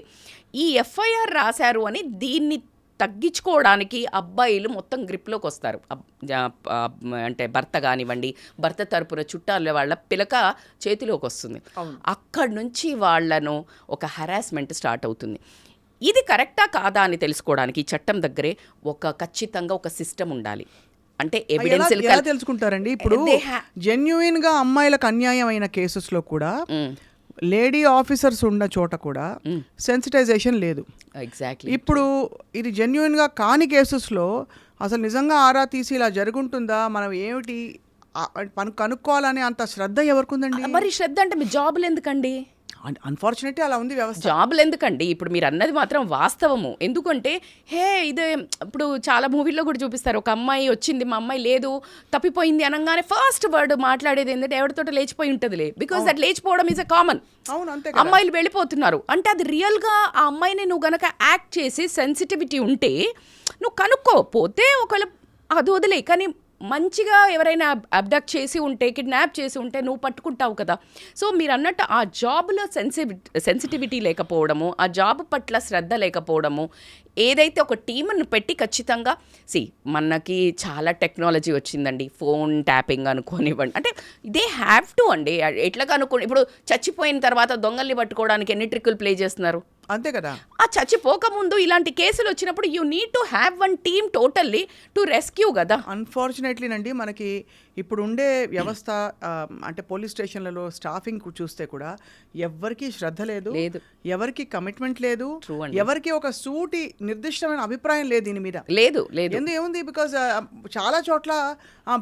S3: ఈ ఎఫ్ఐఆర్ రాశారు అని దీన్ని తగ్గించుకోవడానికి అబ్బాయిలు మొత్తం గ్రిప్లోకి వస్తారు. అంటే భర్త కానివ్వండి, భర్త తరపున చుట్టాల వాళ్ళ పిలక చేతిలోకి వస్తుంది. అక్కడి నుంచి వాళ్ళను ఒక హెరాస్మెంట్ స్టార్ట్ అవుతుంది. ఇది కరెక్టా కాదా అని తెలుసుకోవడానికి ఈ చట్టం దగ్గరే ఖచ్చితంగా ఒక సిస్టమ్ ఉండాలి. అంటే ఎవిడెన్స్
S2: ఎలా తెలుసుకుంటారండి? ఇప్పుడు జెన్యూన్ గా అమ్మాయిలకు అన్యాయం అయిన కేసెస్లో కూడా లేడీ ఆఫీసర్స్ ఉన్న చోట కూడా సెన్సిటైజేషన్ లేదు.
S3: ఎగ్జాక్ట్లీ.
S2: ఇప్పుడు ఇది జెన్యూన్ గా కాని కేసెస్లో అసలు నిజంగా ఆరా తీసి ఇలా జరుగుంటుందా, మనం ఏమిటి కనుక్కోవాలనే అంత శ్రద్ధ ఎవరికి ఉందండి?
S3: మరి శ్రద్ధ అంటే మీ జాబులు ఎందుకండి?
S2: అన్ఫార్చునేట్లీ అలా ఉంది వ్యవస్థ.
S3: జాబులు ఎందుకండి, ఇప్పుడు మీరు అన్నది మాత్రం వాస్తవము. ఎందుకంటే ఇదే ఇప్పుడు చాలా మూవీల్లో కూడా చూపిస్తారు, ఒక అమ్మాయి వచ్చింది, మా అమ్మాయి లేదు తప్పిపోయింది అనగానే ఫస్ట్ వర్డ్ మాట్లాడేది ఏంటంటే ఎవరితో లేచిపోయి ఉంటుందిలే, బికాస్ దట్ లేచిపోవడం ఈజ్ అ కామన్.
S2: అవును, అంతే.
S3: అమ్మాయిలు వెళ్ళిపోతున్నారు అంటే అది రియల్గా ఆ అమ్మాయిని నువ్వు గనక యాక్ట్ చేసి సెన్సిటివిటీ ఉంటే నువ్వు కనుక్కోపోతే ఒకవేళ అది వదిలే, కానీ మంచిగా ఎవరైనా అబ్డక్ట్ చేసి ఉంటే, కిడ్నాప్ చేసి ఉంటే నువ్వు పట్టుకుంటావు కదా. సో మీరు అన్నట్టు ఆ జాబ్లో సెన్సిటివిటీ లేకపోవడము, ఆ జాబ్ పట్ల శ్రద్ధ లేకపోవడము, ఏదైతే ఒక టీమ్ను పెట్టి ఖచ్చితంగా మనకి చాలా టెక్నాలజీ వచ్చిందండి, ఫోన్ ట్యాపింగ్ అనుకోనివ్వండి, అంటే దే హ్యావ్ టు అండి. ఎట్లా కనుక్కోండి, ఇప్పుడు చచ్చిపోయిన తర్వాత దొంగల్ని పట్టుకోవడానికి ఎన్ని ట్రిక్కులు ప్లే చేస్తున్నారు,
S2: అంతే కదా.
S3: ఆ చచ్చిపోకముందు ఇలాంటి కేసులు వచ్చినప్పుడు you need to have one team totally to rescue కదా.
S2: అన్ఫార్చునేట్లీ నండి, మనకి ఇప్పుడు ఉండే వ్యవస్థ అంటే పోలీస్ స్టేషన్లలో స్టాఫింగ్ చూస్తే కూడా ఎవరికి శ్రద్ధ లేదు, ఎవరికి కమిట్మెంట్ లేదు, ఎవరికి ఒక సూటి నిర్దిష్టమైన అభిప్రాయం లేదు దీని మీద.
S3: లేదు
S2: ఏముంది, బికాజ్ చాలా చోట్ల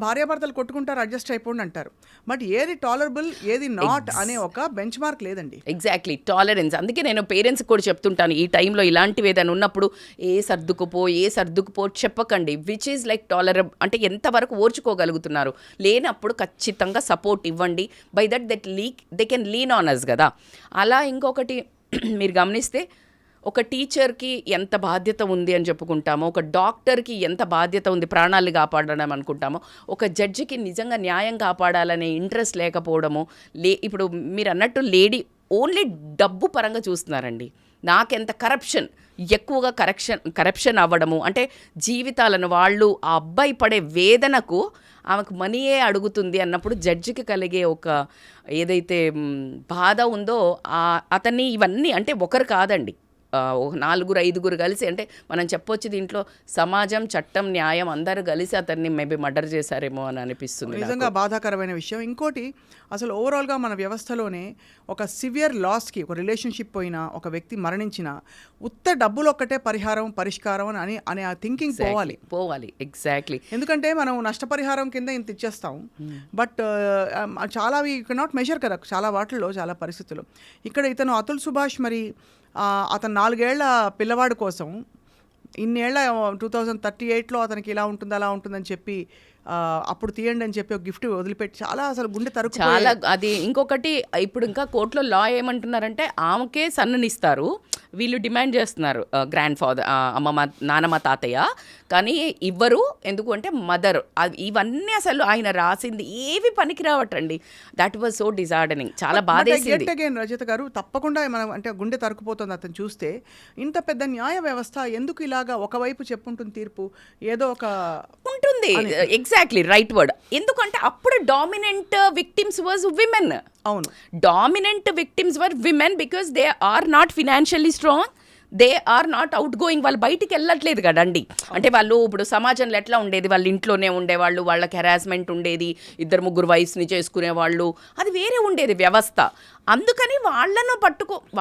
S2: భార్యాభర్తలు కొట్టుకుంటారు, అడ్జస్ట్ అయిపోండి అంటారు, బట్ ఏది టాలరబుల్ ఏది నాట్ అనే ఒక బెంచ్ మార్క్ లేదండి.
S3: Exactly, tolerance. అందుకే నేను పేరెంట్స్ కూడా చెప్తుంటాను, ఈ టైంలో ఇలాంటివి ఏదైనా ఉన్నప్పుడు ఏ సర్దుకుపో చెప్పకండి, విచ్ ఈజ్ లైక్ టాలరబుల్, అంటే ఎంతవరకు ఓర్చుకోగలుగుతున్నారు, లేనప్పుడు ఖచ్చితంగా సపోర్ట్ ఇవ్వండి. By that they can lean on us కదా. అలా ఇంకొకటి మీరు గమనిస్తే, ఒక టీచర్కి ఎంత బాధ్యత ఉంది అని చెప్పుకుంటామో, ఒక డాక్టర్కి ఎంత బాధ్యత ఉంది ప్రాణాలు కాపాడడం అనుకుంటామో, ఒక జడ్జికి నిజంగా న్యాయం కాపాడాలనే ఇంట్రెస్ట్ లేకపోవడము, ఇప్పుడు మీరు అన్నట్టు లేడీ ఓన్లీ డబ్బు పరంగా చూస్తున్నారండి. నాకెంత ఎక్కువగా కరప్షన్ అవ్వడము, అంటే జీవితాలను వాళ్ళు ఆ అబ్బాయి పడే వేదనకు ఆమెకు మనీయే అడుగుతుంది అన్నప్పుడు జడ్జికి కలిగే ఒక ఏదైతే బాధ ఉందో అతన్ని ఇవన్నీ, అంటే ఒకరు కాదండి, 4-5 కలిసి, అంటే మనం చెప్పొచ్చు దీంట్లో సమాజం, చట్టం, న్యాయం అందరూ కలిసి అతన్ని మేబీ మర్డర్ చేశారేమో అని అనిపిస్తుంది.
S2: నిజంగా బాధాకరమైన విషయం. ఇంకోటి, అసలు ఓవరాల్గా మన వ్యవస్థలోనే ఒక సివియర్ లాస్కి, ఒక రిలేషన్షిప్ పోయినా, ఒక వ్యక్తి మరణించిన ఉత్త డబ్బులు ఒక్కటే పరిష్కారం అనే ఆ థింకింగ్
S3: పోవాలి. ఎగ్జాక్ట్లీ.
S2: ఎందుకంటే మనం నష్టపరిహారం కింద ఇంత ఇచ్చేస్తాం, బట్ చాలా వీ కెనాట్ మెజర్ కదా చాలా వాటిల్లో, చాలా పరిస్థితులు. ఇక్కడ ఇతను అతుల్ సుభాష్ మరి అతను 4 ఏళ్ల పిల్లవాడి కోసం ఇన్నేళ్ల 2038లో అతనికి ఇలా ఉంటుంది అలా ఉంటుందని చెప్పి అప్పుడు తీయండి అని చెప్పి ఒక గిఫ్ట్ వదిలిపెట్టి చాలా అసలు గుండె తరుకు.
S3: చాలా అది. ఇంకొకటి, ఇప్పుడు ఇంకా కోర్టులో లా ఏమంటున్నారంటే ఆమెకే సన్ననిస్తారు, వీళ్ళు డిమాండ్ చేస్తున్నారు గ్రాండ్ ఫాదర్, నానమ్మ తాతయ్య, కానీ ఇవ్వరు. ఎందుకు అంటే మదర్. ఇవన్నీ అసలు ఆయన రాసింది ఏవి పనికి రావటండి. దట్ వాజ్ సో డిజార్డనింగ్, చాలా బాధేసింది.
S2: అగైన్ రజిత గారు, తప్పకుండా మనం అంటే గుండె తరుకుపోతుంది అతను చూస్తే. ఇంత పెద్ద న్యాయ వ్యవస్థ ఎందుకు ఇలాగా ఒకవైపు చెప్పుంటుంది తీర్పు, ఏదో ఒక
S3: ఉంటుంది. Exactly right word. ఎందుకంటే అప్పుడు డామినెంట్ విక్టిమ్స్ వాజ్ విమెన్.
S2: అవును,
S3: dominant victims were women because they are not financially strong, they are not outgoing. వాళ్ళు బయటికి వెళ్ళట్లేదు కదండి. అంటే వాళ్ళు ఇప్పుడు సమాజంలో ఎట్లా ఉండేది, వాళ్ళు ఇంట్లోనే ఉండేవాళ్ళు, వాళ్ళకి హెరాస్మెంట్ ఉండేది, 2-3 వయసుని చేసుకునేవాళ్ళు, అది వేరే ఉండేది వ్యవస్థ. అందుకని వాళ్ళను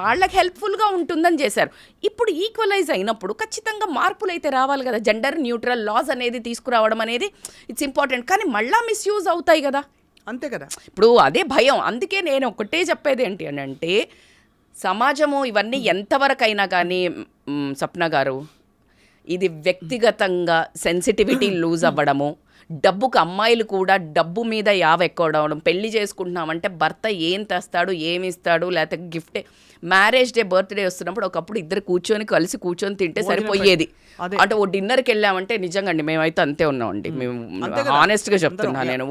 S3: వాళ్ళకి హెల్ప్ఫుల్గా ఉంటుందని చేశారు. ఇప్పుడు ఈక్వలైజ్ అయినప్పుడు ఖచ్చితంగా మార్పులు అయితే రావాలి కదా. జెండర్ న్యూట్రల్ లాస్ అనేది తీసుకురావడం అనేది ఇట్స్ ఇంపార్టెంట్, కానీ మళ్ళీ మిస్యూజ్ అవుతాయి కదా.
S2: అంతే కదా.
S3: ఇప్పుడు అదే భయం. అందుకే నేను ఒకటే చెప్పేది ఏంటి అని అంటే, సమాజము ఇవన్నీ ఎంతవరకైనా కానీ స్వప్న గారు, ఇది వ్యక్తిగతంగా సెన్సిటివిటీ లూజ్ అవ్వడము, డబ్బుకు అమ్మాయిలు కూడా డబ్బు మీద ఎక్కవడం, పెళ్లి చేసుకుంటున్నామంటే భర్త ఏం తెస్తాడు, ఏమి ఇస్తాడు, లేకపోతే గిఫ్టే. మ్యారేజ్ డే, బర్త్డే వస్తున్నప్పుడు ఒకప్పుడు ఇద్దరు కలిసి కూర్చొని తింటే సరిపోయేది. అంటే ఓ డిన్నర్కి వెళ్ళామంటే, నిజంగా అండి మేమైతే అంతే ఉన్నామండి, మేము ఆనెస్ట్గా చెప్తున్నా నేను.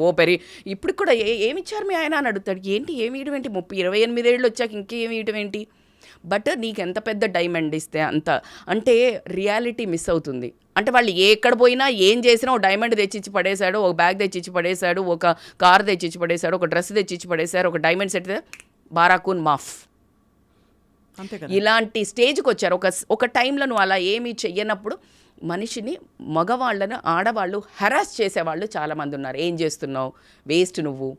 S3: ఇప్పుడు కూడా ఏమిచ్చారు మీ ఆయన అని అడుగుతాడు. ఏంటి ఏమి ఇయడం ఏంటి, 28 ఏళ్ళు వచ్చాక ఇంకేమి ఇయడం ఏంటి, బట్ నీకు ఎంత పెద్ద డైమండ్ ఇస్తే అంత, అంటే రియాలిటీ మిస్ అవుతుంది. అంటే వాళ్ళు ఎక్కడ పోయినా ఏం చేసినా ఒక డైమండ్ తెచ్చిచ్చి పడేశాడు, ఒక బ్యాగ్ తెచ్చిచ్చి పడేశాడు, ఒక కార్ తెచ్చిచ్చి పడేశాడు, ఒక డ్రెస్ తెచ్చిచ్చి పడేశారు, ఒక డైమండ్ సెట్ బారాకూన్ మాఫ్, ఇలాంటి స్టేజ్కి వచ్చారు. ఒక టైంలో నువ్వు అలా ఏమీ చెయ్యనప్పుడు మనిషిని, మగవాళ్ళను ఆడవాళ్ళు హెరాస్ చేసేవాళ్ళు చాలామంది ఉన్నారు. ఏం చేస్తున్నావు, వేస్ట్ నువ్వు,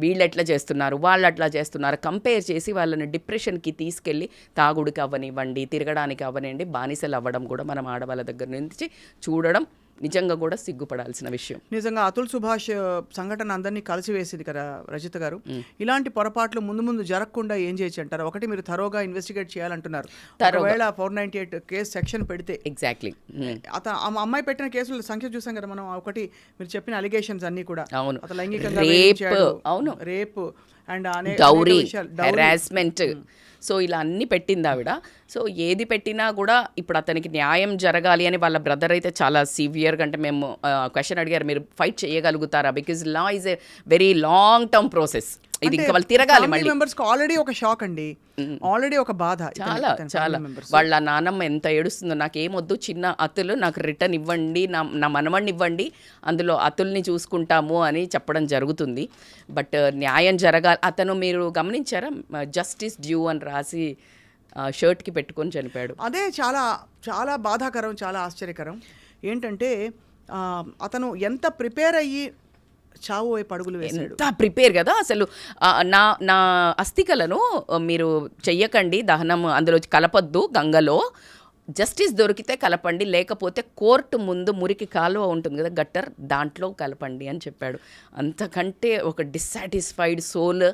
S3: వీళ్ళు ఎట్లా చేస్తున్నారు, వాళ్ళు అట్లా చేస్తున్నారు, కంపేర్ చేసి వాళ్ళని డిప్రెషన్కి తీసుకెళ్ళి తాగుడికి అవ్వనివ్వండి, తిరగడానికి అవ్వనివ్వండి, బానిసలు అవ్వడం కూడా మనం ఆడవాళ్ళ దగ్గర నుంచి చూడడం నిజంగా కూడా సిగ్గుపడాల్సిన విషయం.
S2: నిజంగా అతుల్ సుభాష్ సంఘటన అందరినీ కలిసివేసింది కదా రజిత గారు. ఇలాంటి పొరపాట్లు ముందు ముందు జరగకుండా ఏం చేయొచ్చు అంటారు? ఒకటి, మీరు థరోగా ఇన్వెస్టిగేట్ చేయాలంటున్నారు. ఒకవేళ 498 కేసు సెక్షన్ పెడితే,
S3: ఎగ్జాక్ట్లీ
S2: అమ్మాయి పెట్టిన కేసుల సంఖ్య చూసాం కదా మనం. ఒకటి, మీరు చెప్పిన అలిగేషన్స్ అన్ని కూడా,
S3: అవును,
S2: అతను లైంగికంగా
S3: అవును,
S2: rape and
S3: dowry, harassment, so ఇలా అన్ని పెట్టింది ఆవిడ. సో ఏది పెట్టినా కూడా ఇప్పుడు అతనికి న్యాయం జరగాలి అని వాళ్ళ బ్రదర్ అయితే చాలా సివియర్గా, అంటే మేము క్వశ్చన్ అడిగారు, మీరు ఫైట్ చేయగలుగుతారా, because law is a very long term process, ఇది ఇంకా వాళ్ళు తిరగాలి మళ్ళీ.
S2: మెంబర్స్కి ఆల్రెడీ ఒక షాక్ అండి, ఆల్రెడీ ఒక బాధ
S3: చాలా చాలా. వాళ్ళ నానమ్మ ఎంత ఏడుస్తుందో, నాకేమొద్దు, చిన్న అతులు నాకు రిటర్న్ ఇవ్వండి, నా మనవడిని ఇవ్వండి, అందులో అతుల్ని చూసుకుంటాము అని చెప్పడం జరుగుతుంది. బట్ న్యాయం జరగాలి. అతను మీరు గమనించారా, జస్టిస్ డ్యూ అని రాసి షర్ట్కి పెట్టుకొని చనిపోయాడు.
S2: అదే చాలా చాలా బాధాకరం, చాలా ఆశ్చర్యకరం. ఏంటంటే అతను ఎంత ప్రిపేర్ అయ్యి చావు వైపు అడుగులు వేశాడు.
S3: ఎంత ప్రిపేర్ కదా అసలు. నా అస్థికలను మీరు చెయ్యకండి దహనం, అందులో కలపొద్దు గంగలో, జస్టిస్ దొరికితే కలపండి, లేకపోతే కోర్టు ముందు మురికి కాలువ ఉంటుంది కదా, గట్టర్, దాంట్లో కలపండి అని చెప్పాడు. అంతకంటే ఒక డిస్సాటిస్ఫైడ్ సోల్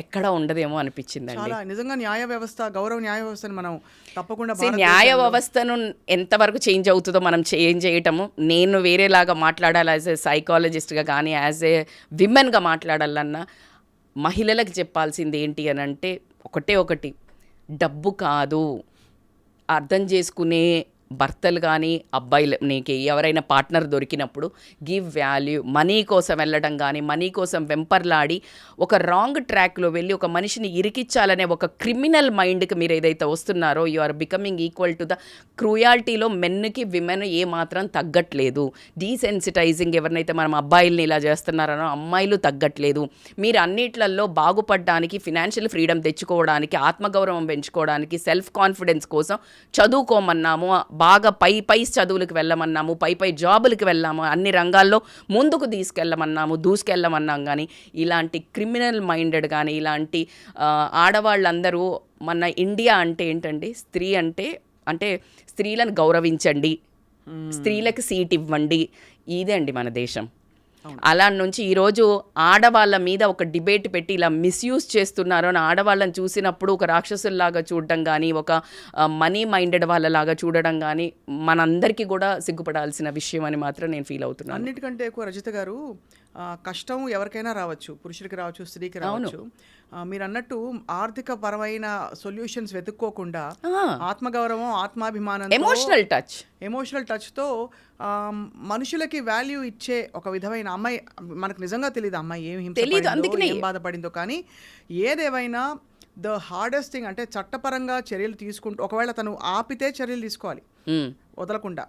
S3: ఎక్కడ ఉండదేమో అనిపించిందండి.
S2: చాలా నిజంగా న్యాయ వ్యవస్థ, గౌరవ న్యాయ వ్యవస్థను మనం తప్పకుండా,
S3: న్యాయ వ్యవస్థను ఎంతవరకు చేంజ్ అవుతుందో మనం చేంజ్ చేయటము. నేను వేరేలాగా మాట్లాడాలి యాజ్ ఏ సైకాలజిస్ట్గా, కానీ యాజ్ ఏ విమెన్గా మాట్లాడాలన్నా మహిళలకు చెప్పాల్సింది ఏంటి అని అంటే ఒకటి, డబ్బు కాదు, అర్థం చేసుకునే భర్తలు కానీ అబ్బాయిలు, నీకు ఎవరైనా పార్ట్నర్ దొరికినప్పుడు గివ్ వాల్యూ. మనీ కోసం వెళ్ళడం కానీ, మనీ కోసం వెంపర్లాడి ఒక రాంగ్ ట్రాక్లో వెళ్ళి ఒక మనిషిని ఇరికిచ్చాలనే ఒక క్రిమినల్ మైండ్కి మీరు ఏదైతే వస్తున్నారో, you are becoming equal to the క్రూయాలిటీలో మెన్కి విమెన్ ఏమాత్రం తగ్గట్లేదు. డీసెన్సిటైజింగ్, ఎవరినైతే మనం అబ్బాయిల్ని ఇలా చేస్తున్నారనో అమ్మాయిలు తగ్గట్లేదు. మీరు అన్నిట్లలో బాగుపడడానికి, ఫినాన్షియల్ ఫ్రీడమ్ తెచ్చుకోవడానికి, ఆత్మగౌరవం పెంచుకోవడానికి, సెల్ఫ్ కాన్ఫిడెన్స్ కోసం చదువుకోమన్నాము, బాగా పై చదువులకు వెళ్ళమన్నాము, పై జాబులకు వెళ్ళాము, అన్ని రంగాల్లో ముందుకు దూసుకెళ్ళమన్నాం. కానీ ఇలాంటి క్రిమినల్ మైండెడ్ కానీ, ఇలాంటి ఆడవాళ్ళందరూ, మన ఇండియా అంటే ఏంటండి, స్త్రీ అంటే స్త్రీలను గౌరవించండి, స్త్రీలకు సీట్ ఇవ్వండి, ఇదే అండి మన దేశం. అలా నుంచి ఈరోజు ఆడవాళ్ళ మీద ఒక డిబేట్ పెట్టి ఇలా మిస్యూజ్ చేస్తున్నారు అని ఆడవాళ్ళని చూసినప్పుడు ఒక రాక్షసుల్లాగా చూడడం కానీ, ఒక మనీ మైండెడ్ వాళ్ళలాగా చూడడం కానీ మనందరికీ కూడా సిగ్గుపడాల్సిన విషయం అని మాత్రం నేను ఫీల్ అవుతున్నాను.
S2: అన్నిటికంటే ఎక్కువ రజిత గారు, కష్టం ఎవరికైనా రావచ్చు, పురుషుడికి రావచ్చు, స్త్రీకి రావచ్చు. మీరు అన్నట్టు ఆర్థిక పరమైన సొల్యూషన్స్ వెతుక్కోకుండా ఆత్మగౌరవం, ఆత్మాభిమానం, ఎమోషనల్ టచ్తో మనుషులకి వాల్యూ ఇచ్చే ఒక విధమైన అమ్మాయి, మనకు నిజంగా తెలియదు అమ్మాయి ఏం హింస, ఏం బాధపడిందో. కానీ ఏదేవైనా ద హార్డెస్ట్ థింగ్ అంటే చట్టపరంగా చర్యలు తీసుకుంటూ, ఒకవేళ తను ఆపితే చర్యలు తీసుకోవాలి వదలకుండా,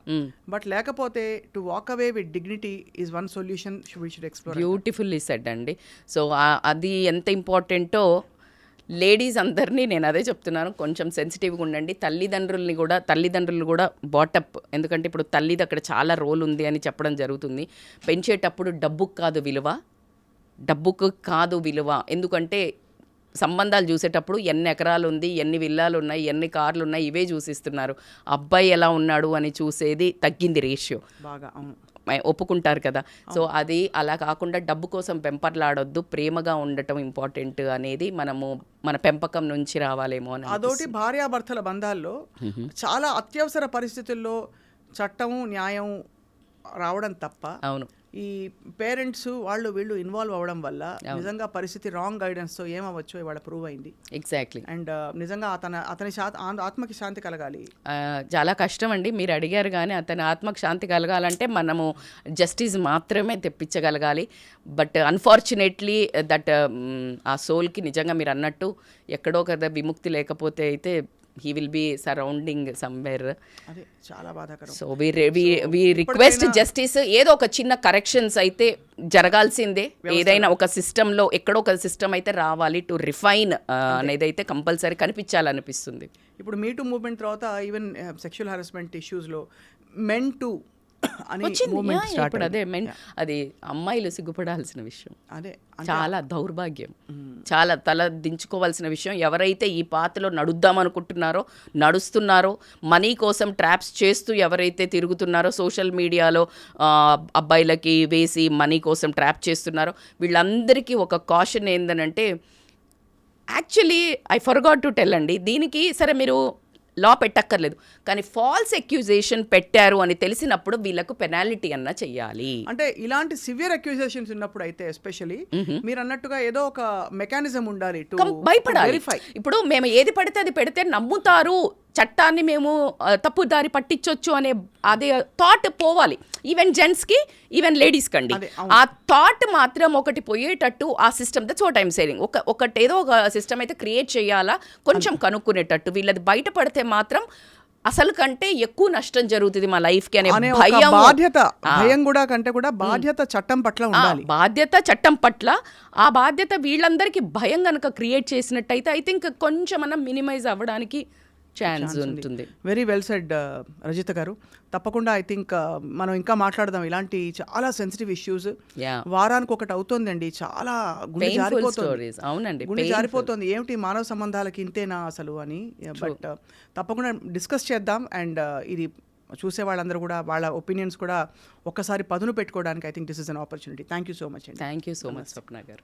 S2: బట్ లేకపోతే to walk away with dignity is one solution we should explore.
S3: Beautifully said అండి. సో అది ఎంత ఇంపార్టెంటో లేడీస్ అందరినీ నేను అదే చెప్తున్నాను, కొంచెం సెన్సిటివ్గా ఉండండి. తల్లిదండ్రులు కూడా బాటప్, ఎందుకంటే ఇప్పుడు తల్లిది అక్కడ చాలా రోల్ ఉంది అని చెప్పడం జరుగుతుంది. పెంచేటప్పుడు డబ్బుకు కాదు విలువ, ఎందుకంటే సంబంధాలు చూసేటప్పుడు ఎన్ని ఎకరాలు ఉంది, ఎన్ని విల్లాలు ఉన్నాయి, ఎన్ని కార్లు ఉన్నాయి, ఇవే చూసిస్తున్నారు. అబ్బాయి ఎలా ఉన్నాడు అని చూసేది తగ్గింది రేషియో, బాగా ఒప్పుకుంటారు కదా. సో అది అలా కాకుండా డబ్బు కోసం పెంపర్లాడొద్దు, ప్రేమగా ఉండటం ఇంపార్టెంట్ అనేది మన పెంపకం నుంచి రావాలేమో అని.
S2: అదొకటి, భార్యాభర్తల బంధాల్లో చాలా అత్యవసర పరిస్థితుల్లో చట్టము న్యాయం రావడం తప్ప, అవును, ఈ పేరెంట్స్ వీళ్ళు ఇన్వాల్వ్ అవ్వడం వల్ల నిజంగా పరిస్థితి రాంగ్ గైడెన్స్తో ఏమవ్వచ్చో ఇవాళ ప్రూవ్ అయింది.
S3: ఎగ్జాక్ట్లీ.
S2: అండ్ నిజంగా అతని ఆత్మకి శాంతి కలగాలి.
S3: చాలా కష్టం అండి. మీరు అడిగారు కానీ అతని ఆత్మకి శాంతి కలగాలంటే మనము జస్టిస్ మాత్రమే తెప్పించగలగాలి. బట్ అన్ఫార్చునేట్లీ దట్ ఆ సోల్కి నిజంగా మీరు అన్నట్టు ఎక్కడో కదా విముక్తి లేకపోతే అయితే he will be surrounding somewhere.
S2: అదే చాలా బాధాకరం.
S3: సో we request justice, ఏదో ఒక చిన్న కరెక్షన్స్ అయితే జరగాల్సిందే. ఏదైనా ఒక సిస్టంలో ఎక్కడో ఒక సిస్టమ్ అయితే రావాలి టు రిఫైన్ అనేది అయితే కంపల్సరీ కనిపించాలనిపిస్తుంది.
S2: ఇప్పుడు మీటూ మూవ్మెంట్ తర్వాత ఈవెన్ సెక్షువల్ హరాస్మెంట్ ఇష్యూస్లో మెన్ టు అని
S3: వచ్చింది.
S2: మూమెంట్
S3: Yeah,
S2: స్టార్ట్
S3: ఇప్పుడు అదే అది అమ్మాయిలు సిగ్గుపడాల్సిన విషయం,
S2: అదే
S3: చాలా దౌర్భాగ్యం, చాలా తల దించుకోవాల్సిన విషయం. ఎవరైతే ఈ పాతలో నడుద్దాం అనుకుంటున్నారో, నడుస్తున్నారో, మనీ కోసం ట్రాప్స్ చేస్తూ ఎవరైతే తిరుగుతున్నారో, సోషల్ మీడియాలో అబ్బాయిలకి వేసి మనీ కోసం ట్రాప్ చేస్తున్నారో, వీళ్ళందరికీ ఒక కాషన్ ఏందనంటే, actually I forgot to tell అండి, దీనికి సరే మీరు లా పెట్టక్కర్లేదు, కానీ ఫాల్స్ అక్యూజేషన్ పెట్టారు అని తెలిసినప్పుడు వీళ్ళకు పెనాల్టీ అన్న చెయ్యాలి.
S2: అంటే ఇలాంటి సివియర్ అక్యూజేషన్స్ ఉన్నప్పుడు అయితే ఎస్పెషల్లీ మీరు అన్నట్టుగా ఏదో ఒక మెకానిజం ఉండాలి టు
S3: భయపడాలి.
S2: వెరిఫై.
S3: ఇప్పుడు మేము ఏది పడితే అది పెడితే నమ్ముతారు, చట్టాన్ని మేము తప్పుదారి పట్టించవచ్చు అనే అదే థాట్ పోవాలి. ఈవెన్ జెంట్స్కి, ఈవెన్ లేడీస్ కండి ఆ థాట్ మాత్రం ఒకటి పోయేటట్టు ఆ system, that's what I'm saying. ఒకటి ఏదో ఒక సిస్టమ్ అయితే క్రియేట్ చేయాలా, కొంచెం కనుక్కునేటట్టు. వీళ్ళది బయటపడితే మాత్రం అసలు కంటే ఎక్కువ నష్టం జరుగుతుంది మా లైఫ్కి అనే భయం,
S2: బాధ్యత, భయం కూడా కంటే కూడా బాధ్యత చట్టం పట్ల ఉండాలి.
S3: బాధ్యత చట్టం పట్ల, ఆ బాధ్యత వీళ్ళందరికీ భయం కనుక క్రియేట్ చేసినట్టయితే ఐ థింక్ కొంచెం మనం మినిమైజ్ అవ్వడానికి ఛాన్స్ ఉంటుంది.
S2: వెరీ వెల్ సెడ్ రజిత గారు. తప్పకుండా ఐ థింక్ మనం ఇంకా మాట్లాడదాం ఇలాంటి చాలా సెన్సిటివ్ ఇష్యూస్. వారానికి ఒకటి అవుతుందండి, చాలా గుండె జారిపోతుంది.
S3: అవునండి,
S2: గుండె జారిపోతుంది, ఏమిటి మానవ సంబంధాలకి ఇంతేనా అసలు అని. బట్ తప్పకుండా డిస్కస్ చేద్దాం. అండ్ ఇది చూసే వాళ్ళందరూ కూడా వాళ్ళ ఒపీనియన్స్ కూడా ఒక్కసారి పదును పెట్టుకోవడానికి I think this is an opportunity. Thank you so much అండి.
S3: థ్యాంక్ యూ సో మచ్ స్వప్న గారు.